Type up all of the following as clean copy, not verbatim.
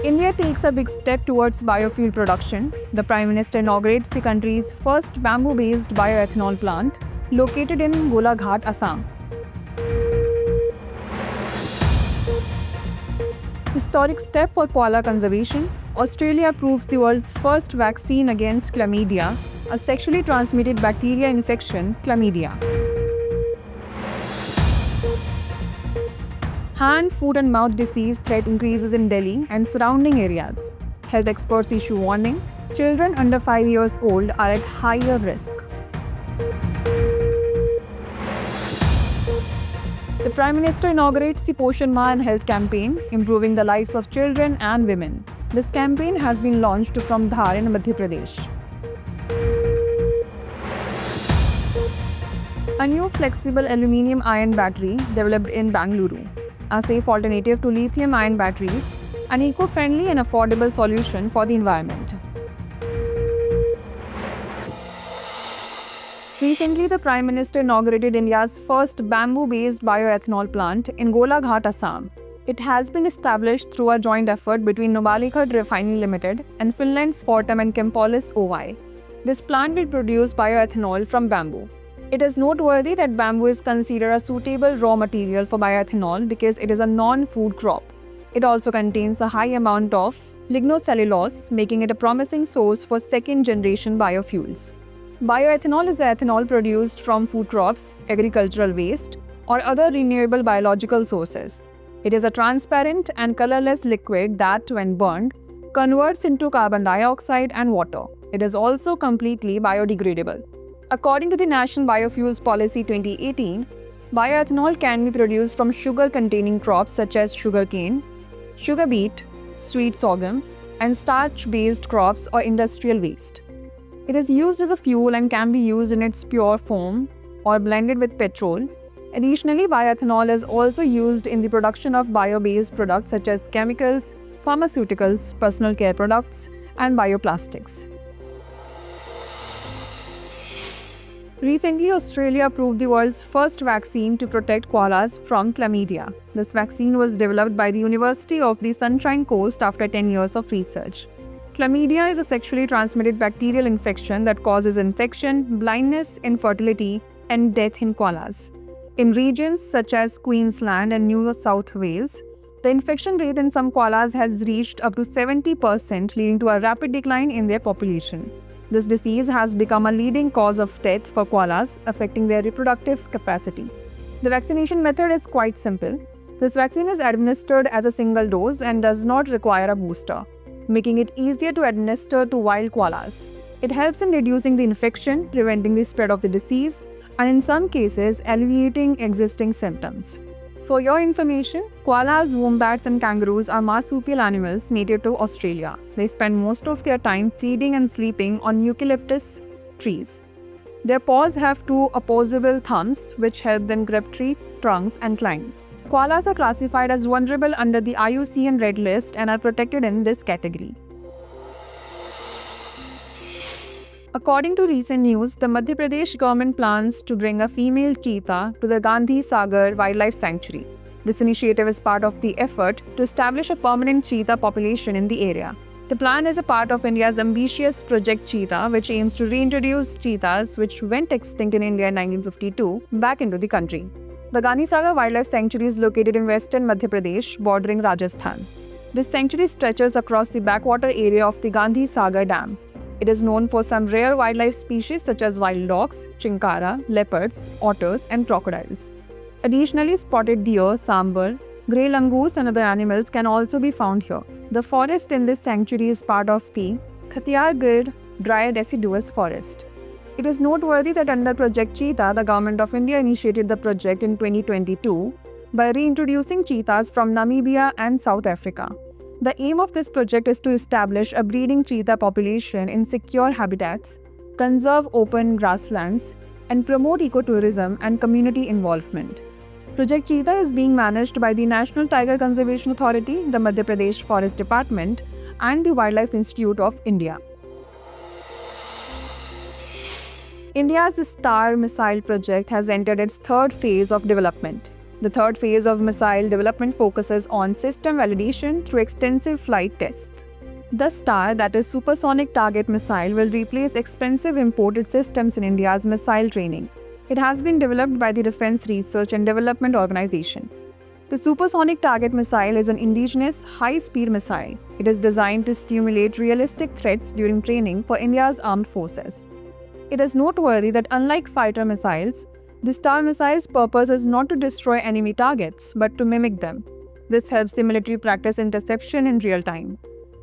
India takes a big step towards biofuel production. The Prime Minister inaugurates the country's first bamboo-based bioethanol plant, located in Golaghat, Assam. Historic step for koala conservation. Australia approves the world's first vaccine against chlamydia, a sexually transmitted bacteria infection, chlamydia. Hand, foot and mouth disease threat increases in Delhi and surrounding areas. Health experts issue warning. Children under 5 years old are at higher risk. The Prime Minister inaugurates the Poshan Ma and Health campaign, improving the lives of children and women. This campaign has been launched from Dhar in Madhya Pradesh. A new flexible aluminium-ion battery developed in Bangalore, a safe alternative to lithium-ion batteries, an eco-friendly and affordable solution for the environment. Recently, the Prime Minister inaugurated India's first bamboo-based bioethanol plant in Golaghat, Assam. It has been established through a joint effort between Novalikhat Refining Limited and Finland's Fortum and Chempolis Oy. This plant will produce bioethanol from bamboo. It is noteworthy that bamboo is considered a suitable raw material for bioethanol because it is a non-food crop. It also contains a high amount of lignocellulose, making it a promising source for second-generation biofuels. Bioethanol is ethanol produced from food crops, agricultural waste, or other renewable biological sources. It is a transparent and colorless liquid that, when burned, converts into carbon dioxide and water. It is also completely biodegradable. According to the National Biofuels Policy 2018, bioethanol can be produced from sugar-containing crops such as sugarcane, sugar beet, sweet sorghum, and starch-based crops or industrial waste. It is used as a fuel and can be used in its pure form or blended with petrol. Additionally, bioethanol is also used in the production of bio-based products such as chemicals, pharmaceuticals, personal care products, and bioplastics. Recently, Australia approved the world's first vaccine to protect koalas from chlamydia. This vaccine was developed by the University of the Sunshine Coast after 10 years of research. Chlamydia is a sexually transmitted bacterial infection that causes infection, blindness, infertility, and death in koalas. In regions such as Queensland and New South Wales, the infection rate in some koalas has reached up to 70%, leading to a rapid decline in their population. This disease has become a leading cause of death for koalas, affecting their reproductive capacity. The vaccination method is quite simple. This vaccine is administered as a single dose and does not require a booster, making it easier to administer to wild koalas. It helps in reducing the infection, preventing the spread of the disease, and in some cases, alleviating existing symptoms. For your information, koalas, wombats, and kangaroos are marsupial animals native to Australia. They spend most of their time feeding and sleeping on eucalyptus trees. Their paws have two opposable thumbs, which help them grip tree trunks and climb. Koalas are classified as vulnerable under the IUCN Red List and are protected in this category. According to recent news, the Madhya Pradesh government plans to bring a female cheetah to the Gandhi Sagar Wildlife Sanctuary. This initiative is part of the effort to establish a permanent cheetah population in the area. The plan is a part of India's ambitious Project Cheetah, which aims to reintroduce cheetahs which went extinct in India in 1952 back into the country. The Gandhi Sagar Wildlife Sanctuary is located in western Madhya Pradesh, bordering Rajasthan. This sanctuary stretches across the backwater area of the Gandhi Sagar Dam. It is known for some rare wildlife species such as wild dogs, chinkara, leopards, otters, and crocodiles. Additionally, spotted deer, sambar, grey langoose, and other animals can also be found here. The forest in this sanctuary is part of the Khatiyar Dry Deciduous Forest. It is noteworthy that under Project Cheetah, the Government of India initiated the project in 2022 by reintroducing cheetahs from Namibia and South Africa. The aim of this project is to establish a breeding cheetah population in secure habitats, conserve open grasslands, and promote ecotourism and community involvement. Project Cheetah is being managed by the National Tiger Conservation Authority, the Madhya Pradesh Forest Department, and the Wildlife Institute of India. India's Star Missile project has entered its third phase of development. The third phase of missile development focuses on system validation through extensive flight tests. The STAR, that is Supersonic Target Missile, will replace expensive imported systems in India's missile training. It has been developed by the Defense Research and Development Organization. The Supersonic Target Missile is an indigenous, high-speed missile. It is designed to stimulate realistic threats during training for India's armed forces. It is noteworthy that unlike fighter missiles, the STAR missile's purpose is not to destroy enemy targets, but to mimic them. This helps the military practice interception in real time.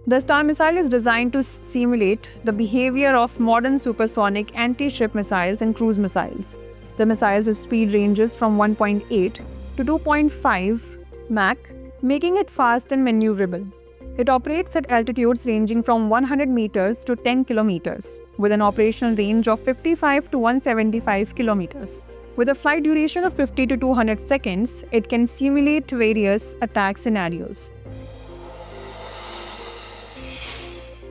The STAR missile is designed to simulate the behavior of modern supersonic anti-ship missiles and cruise missiles. The missile's speed ranges from 1.8 to 2.5 Mach, making it fast and maneuverable. It operates at altitudes ranging from 100 meters to 10 kilometers, with an operational range of 55 to 175 kilometers. With a flight duration of 50 to 200 seconds, it can simulate various attack scenarios.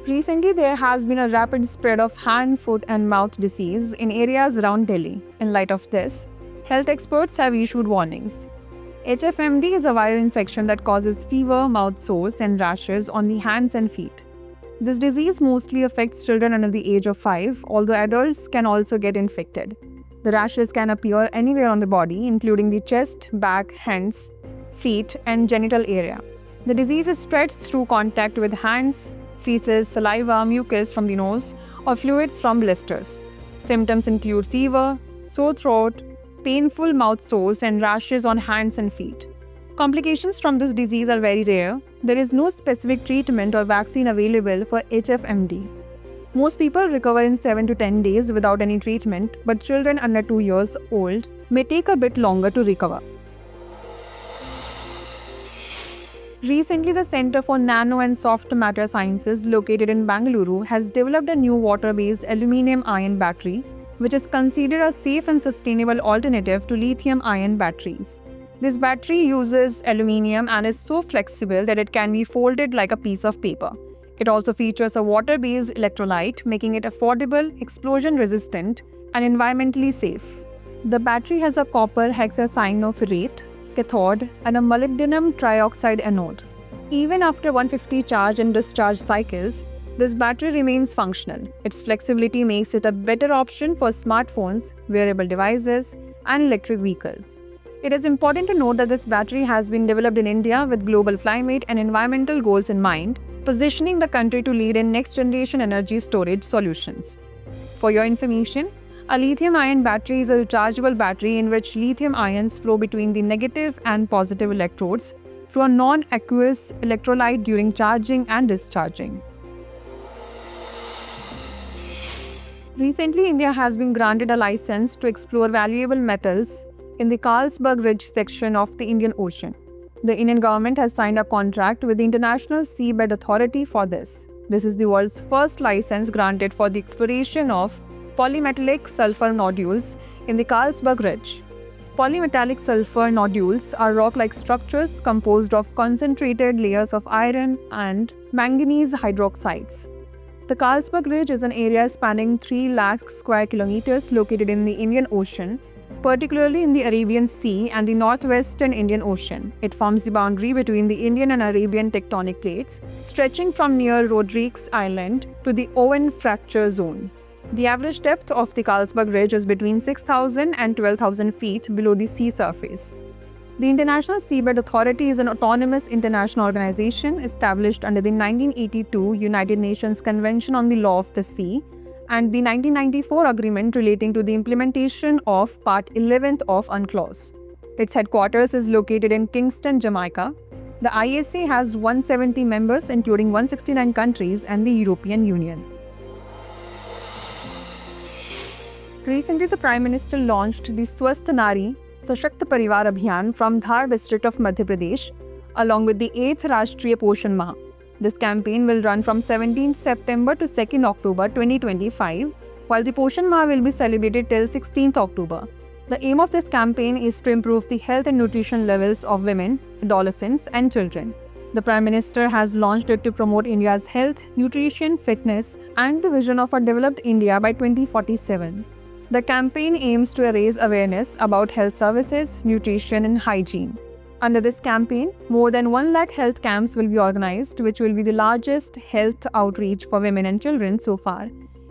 Recently, there has been a rapid spread of hand, foot, and mouth disease in areas around Delhi. In light of this, health experts have issued warnings. HFMD is a viral infection that causes fever, mouth sores, and rashes on the hands and feet. This disease mostly affects children under the age of 5, although adults can also get infected. The rashes can appear anywhere on the body, including the chest, back, hands, feet, and genital area. The disease spreads through contact with hands, feces, saliva, mucus from the nose, or fluids from blisters. Symptoms include fever, sore throat, painful mouth sores, and rashes on hands and feet. Complications from this disease are very rare. There is no specific treatment or vaccine available for HFMD. Most people recover in 7 to 10 days without any treatment, but children under 2 years old may take a bit longer to recover. Recently, the Center for Nano and Soft Matter Sciences, located in Bangalore, has developed a new water-based aluminium-ion battery, which is considered a safe and sustainable alternative to lithium-ion batteries. This battery uses aluminium and is so flexible that it can be folded like a piece of paper. It also features a water-based electrolyte, making it affordable, explosion-resistant, and environmentally safe. The battery has a copper hexacyanoferrate cathode and a molybdenum trioxide anode. Even after 150 charge and discharge cycles, this battery remains functional. Its flexibility makes it a better option for smartphones, wearable devices, and electric vehicles. It is important to note that this battery has been developed in India with global climate and environmental goals in mind, positioning the country to lead in next-generation energy storage solutions. For your information, a lithium-ion battery is a rechargeable battery in which lithium ions flow between the negative and positive electrodes through a non-aqueous electrolyte during charging and discharging. Recently, India has been granted a license to explore valuable metals in the Carlsberg Ridge section of the Indian Ocean. The Indian government has signed a contract with the International Seabed Authority for this. This is the world's first license granted for the exploration of polymetallic sulfur nodules in the Carlsberg Ridge. Polymetallic sulfur nodules are rock-like structures composed of concentrated layers of iron and manganese hydroxides. The Carlsberg Ridge is an area spanning 3 lakh square kilometers located in the Indian Ocean, particularly in the Arabian Sea and the northwestern Indian Ocean. It forms the boundary between the Indian and Arabian tectonic plates, stretching from near Rodrigues Island to the Owen Fracture Zone. The average depth of the Carlsberg Ridge is between 6,000 and 12,000 feet below the sea surface. The International Seabed Authority is an autonomous international organization established under the 1982 United Nations Convention on the Law of the Sea and the 1994 Agreement relating to the implementation of Part 11th of UNCLOS. Its headquarters is located in Kingston, Jamaica. The ISA has 170 members, including 169 countries and the European Union. Recently, the Prime Minister launched the Swasth Nari Sashakt Parivar Abhiyan from Dhar district of Madhya Pradesh, along with the 8th Rashtriya Poshan Maah. This campaign will run from 17th September to 2nd October 2025, while the Poshan Maah will be celebrated till 16th October. The aim of this campaign is to improve the health and nutrition levels of women, adolescents, and children. The Prime Minister has launched it to promote India's health, nutrition, fitness, and the vision of a developed India by 2047. The campaign aims to raise awareness about health services, nutrition, and hygiene. Under this campaign, more than 1 lakh health camps will be organized, which will be the largest health outreach for women and children so far.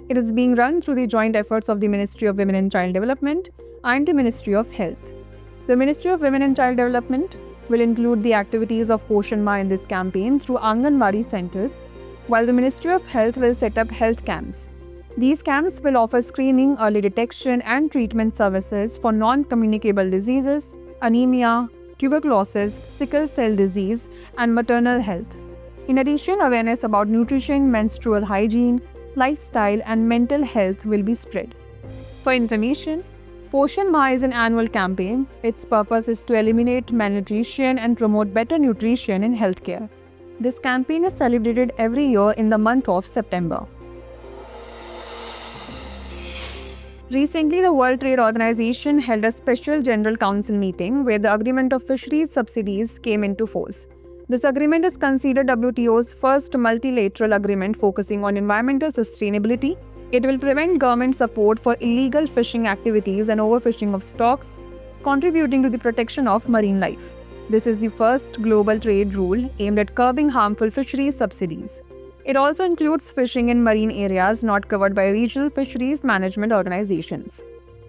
It is being run through the joint efforts of the Ministry of Women and Child Development and the Ministry of Health. The Ministry of Women and Child Development will include the activities of Poshan Ma in this campaign through Anganwadi centers, while the Ministry of Health will set up health camps. These camps will offer screening, early detection, and treatment services for non-communicable diseases, anemia, tuberculosis, sickle cell disease, and maternal health. In addition, awareness about nutrition, menstrual hygiene, lifestyle, and mental health will be spread. For information, Poshan Ma is an annual campaign. Its purpose is to eliminate malnutrition and promote better nutrition in healthcare. This campaign is celebrated every year in the month of September. Recently, the World Trade Organization held a special General Council meeting where the Agreement of Fisheries Subsidies came into force. This agreement is considered WTO's first multilateral agreement focusing on environmental sustainability. It will prevent government support for illegal fishing activities and overfishing of stocks, contributing to the protection of marine life. This is the first global trade rule aimed at curbing harmful fisheries subsidies. It also includes fishing in marine areas not covered by regional fisheries management organizations.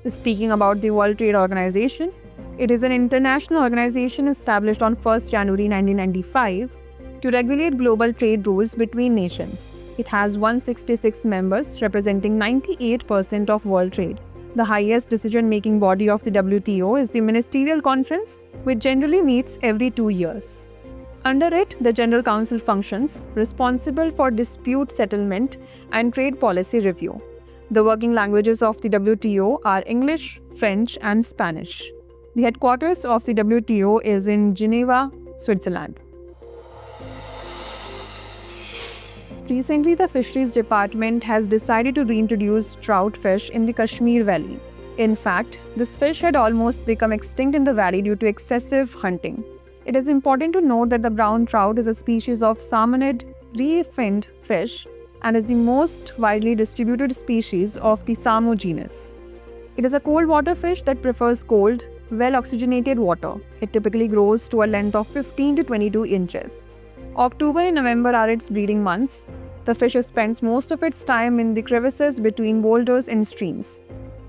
Speaking about the World Trade Organization, it is an international organization established on 1st January 1995 to regulate global trade rules between nations. It has 166 members representing 98% of world trade. The highest decision-making body of the WTO is the Ministerial Conference, which generally meets every 2 years. Under it, the General Council functions, responsible for dispute settlement and trade policy review. The working languages of the WTO are English, French, and Spanish. The headquarters of the WTO is in Geneva, Switzerland. Recently, the Fisheries Department has decided to reintroduce trout fish in the Kashmir Valley. In fact, this fish had almost become extinct in the valley due to excessive hunting. It is important to note that the brown trout is a species of salmonid ray-finned fish and is the most widely distributed species of the Samo genus. It is a cold water fish that prefers cold, well-oxygenated water. It typically grows to a length of 15 to 22 inches. October and November are its breeding months. The fish spends most of its time in the crevices between boulders and streams.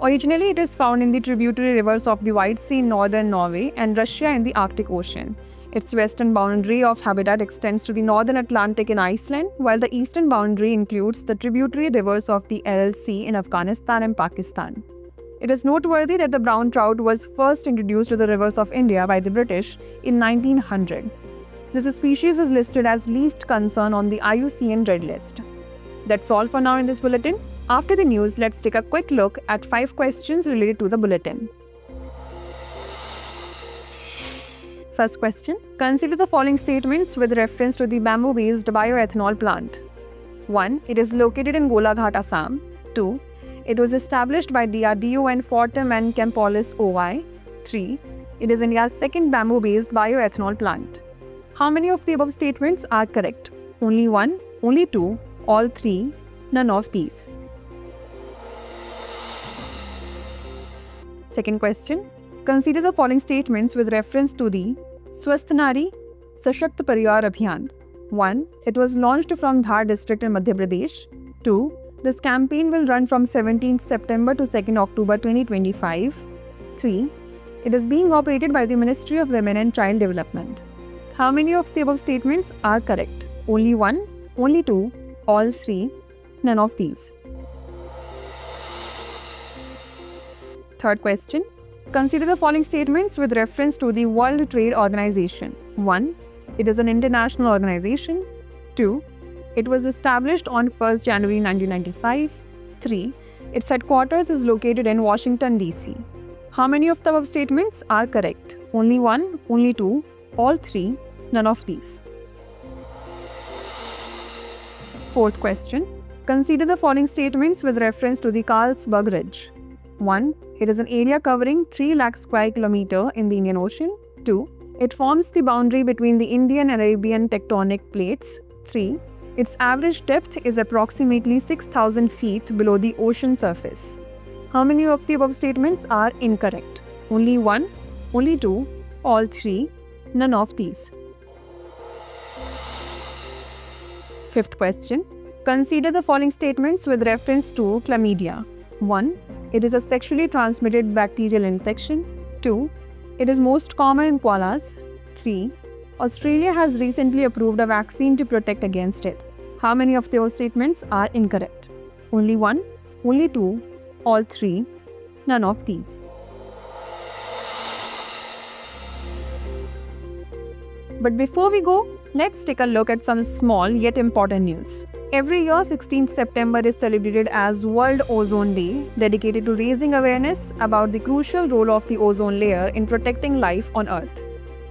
Originally, it is found in the tributary rivers of the White Sea in northern Norway and Russia in the Arctic Ocean. Its western boundary of habitat extends to the northern Atlantic in Iceland, while the eastern boundary includes the tributary rivers of the Aral Sea in Afghanistan and Pakistan. It is noteworthy that the brown trout was first introduced to the rivers of India by the British in 1900. This species is listed as least concern on the IUCN Red List. That's all for now in this bulletin. After the news, let's take a quick look at 5 questions related to the bulletin. First question. Consider the following statements with reference to the bamboo-based bioethanol plant. 1. It is located in Golaghat, Assam. 2. It was established by DRDO and Fortum and Chempolis OY. 3. It is India's second bamboo-based bioethanol plant. How many of the above statements are correct? Only 1, only 2, all 3, none of these. Second question. Consider the following statements with reference to the Swasth Nari Sashakt Parivar Abhiyan. 1. It was launched from Dhar district in Madhya Pradesh. 2. This campaign will run from 17th September to 2nd October 2025. 3. It is being operated by the Ministry of Women and Child Development. How many of the above statements are correct? Only 1, only 2, all 3, none of these. Third question. Consider the following statements with reference to the World Trade Organization. 1. It is an international organization. 2. It was established on 1st January 1995. 3. Its headquarters is located in Washington, D.C. How many of the above statements are correct? Only 1, only 2, all 3, none of these. Fourth question. Consider the following statements with reference to the Carlsberg Ridge. 1. It is an area covering 3 lakh square kilometer in the Indian Ocean. 2. It forms the boundary between the Indian and Arabian tectonic plates. 3. Its average depth is approximately 6,000 feet below the ocean surface. How many of the above statements are incorrect? Only one, only two, all three, none of these. Fifth question. Consider the following statements with reference to chlamydia. 1. It is a sexually transmitted bacterial infection. 2. It is most common in koalas. 3. Australia has recently approved a vaccine to protect against it. How many of those statements are incorrect? Only one, only two, all three, none of these. But before we go, let's take a look at some small yet important news. Every year, 16th September is celebrated as World Ozone Day, dedicated to raising awareness about the crucial role of the ozone layer in protecting life on Earth.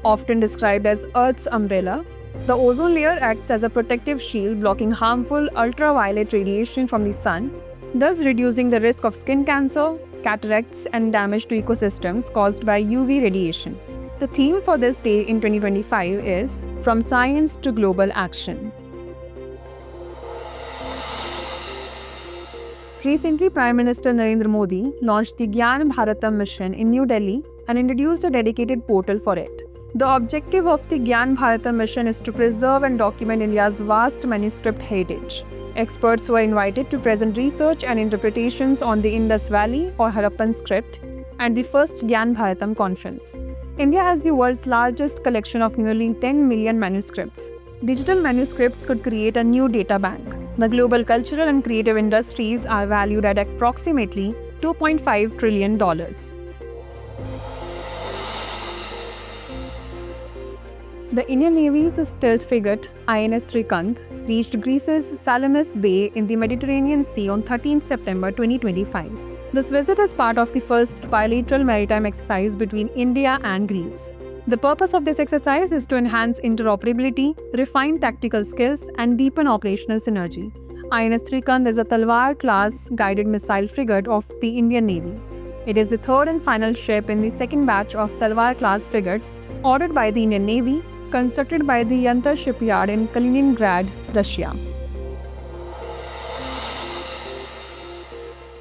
Often described as Earth's umbrella, the ozone layer acts as a protective shield blocking harmful ultraviolet radiation from the sun, thus reducing the risk of skin cancer, cataracts, and damage to ecosystems caused by UV radiation. The theme for this day in 2025 is From Science to Global Action. Recently, Prime Minister Narendra Modi launched the Gyan Bharatam mission in New Delhi and introduced a dedicated portal for it. The objective of the Gyan Bharatam mission is to preserve and document India's vast manuscript heritage. Experts were invited to present research and interpretations on the Indus Valley or Harappan script at the first Gyan Bharatam conference. India has the world's largest collection of nearly 10 million manuscripts. Digital manuscripts could create a new data bank. The global cultural and creative industries are valued at approximately $2.5 trillion. The Indian Navy's stealth frigate INS Trikant reached Greece's Salamis Bay in the Mediterranean Sea on 13 September 2025. This visit is part of the first bilateral maritime exercise between India and Greece. The purpose of this exercise is to enhance interoperability, refine tactical skills, and deepen operational synergy. INS Trikant is a Talwar-class guided missile frigate of the Indian Navy. It is the third and final ship in the second batch of Talwar-class frigates ordered by the Indian Navy, constructed by the Yantar shipyard in Kaliningrad, Russia.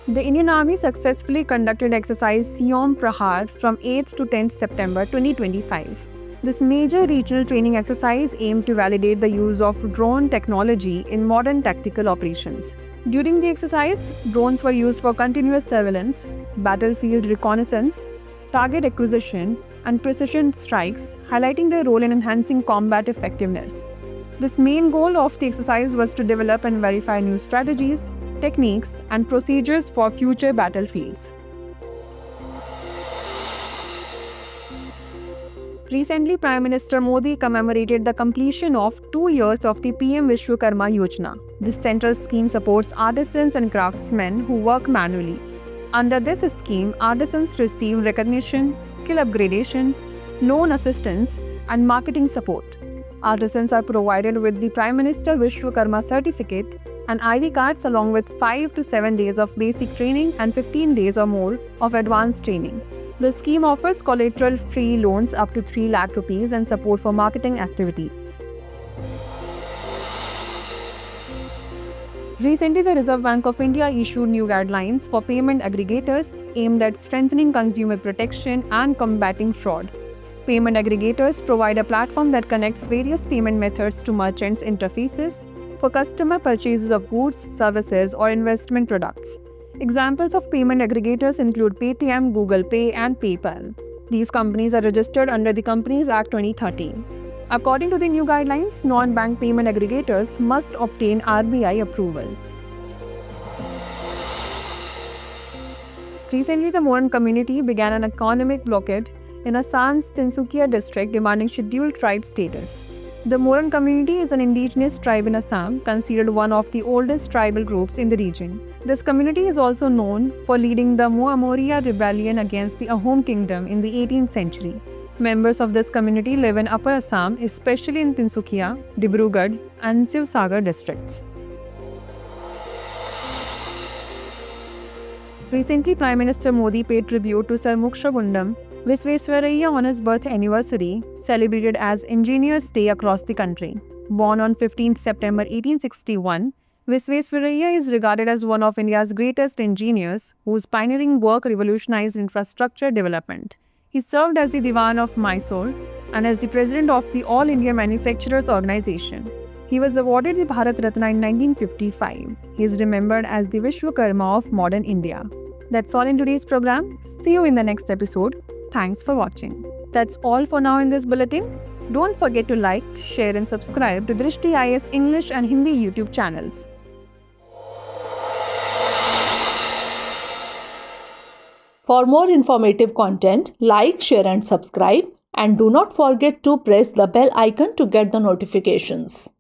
The Indian Army successfully conducted exercise Siom Prahar from 8th to 10th September 2025. This major regional training exercise aimed to validate the use of drone technology in modern tactical operations. During the exercise, drones were used for continuous surveillance, battlefield reconnaissance, target acquisition, and precision strikes, highlighting their role in enhancing combat effectiveness. This main goal of the exercise was to develop and verify new strategies, techniques, and procedures for future battlefields. Recently, Prime Minister Modi commemorated the completion of 2 years of the PM Vishwakarma Yojana. This central scheme supports artisans and craftsmen who work manually. Under this scheme, artisans receive recognition, skill upgradation, loan assistance, and marketing support. Artisans are provided with the Prime Minister Vishwakarma certificate and ID cards along with 5 to 7 days of basic training and 15 days or more of advanced training. The scheme offers collateral-free loans up to 3 lakh rupees and support for marketing activities. Recently, the Reserve Bank of India issued new guidelines for payment aggregators aimed at strengthening consumer protection and combating fraud. Payment aggregators provide a platform that connects various payment methods to merchants' interfaces for customer purchases of goods, services, or investment products. Examples of payment aggregators include Paytm, Google Pay, and PayPal. These companies are registered under the Companies Act 2013. According to the new guidelines, non-bank payment aggregators must obtain RBI approval. Recently, the Moran community began an economic blockade in Assam's Tinsukia district demanding scheduled tribe status. The Moran community is an indigenous tribe in Assam, considered one of the oldest tribal groups in the region. This community is also known for leading the Moamoria rebellion against the Ahom kingdom in the 18th century. Members of this community live in Upper Assam, especially in Tinsukia, Dibrugarh, and Sivsagar districts. Recently, Prime Minister Modi paid tribute to Sir Mokshagundam Visvesvaraya on his birth anniversary, celebrated as Engineers' Day across the country. Born on 15 September 1861, Visvesvaraya is regarded as one of India's greatest engineers whose pioneering work revolutionized infrastructure development. He served as the Diwan of Mysore and as the president of the All India Manufacturers Organization. He was awarded the Bharat Ratna in 1955. He is remembered as the Vishwakarma of modern India. That's all in today's program. See you in the next episode. Thanks for watching. That's all for now in this bulletin. Don't forget to like, share and subscribe to Drishti IAS English and Hindi YouTube channels. For more informative content, like, share and subscribe, and do not forget to press the bell icon to get the notifications.